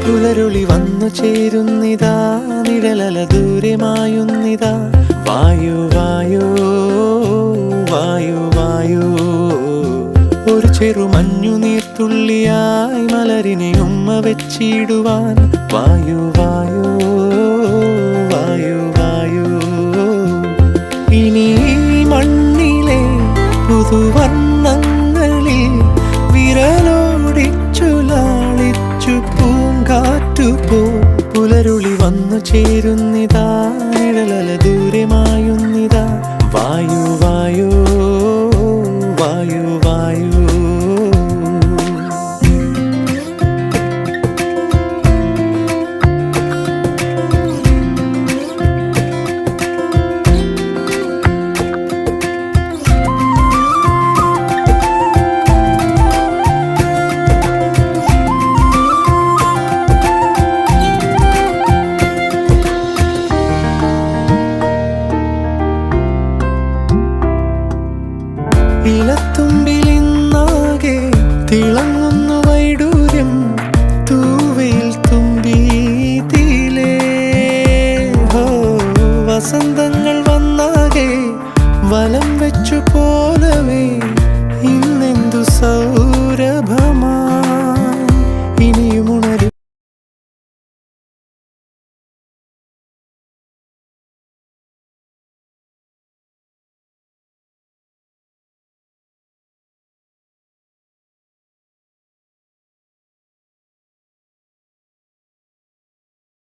പുലരുളി വന്നു ചേരുന്നിതാ, നിഴലല ദൂരെ മായുന്നിതാ. വായു വായു വായു വായു, ഒരു ചെറു മഞ്ഞു നീർത്തുള്ളിയായി മലരിനെ ഉമ്മ വെച്ചിടുവാൻ. വായു വായു വായു വായു, ഇനി മണ്ണിലെ പുതുവർണ്ണങ്ങളിൽ വിരലോടിച്ചു ലാളിച്ചു പൂങ്കാറ്റുപോ. പുലരുളി വന്നു ചേരുന്നിതാ, നിഴലല ദൂരെ മായുന്നിതാ. വായു വായു വായു വായു. ഇലത്തുമ്പിലിന്നാകെ തിളങ്ങുന്നു വൈഡൂര്യം, തൂവയിൽ തുമ്പി തീലേ. ഹോ, വസന്തങ്ങൾ വന്നാകെ വലം വെച്ചു പോലവേ ഇന്നെന്തു സൗരഭമാ. ഇനിയുമുണ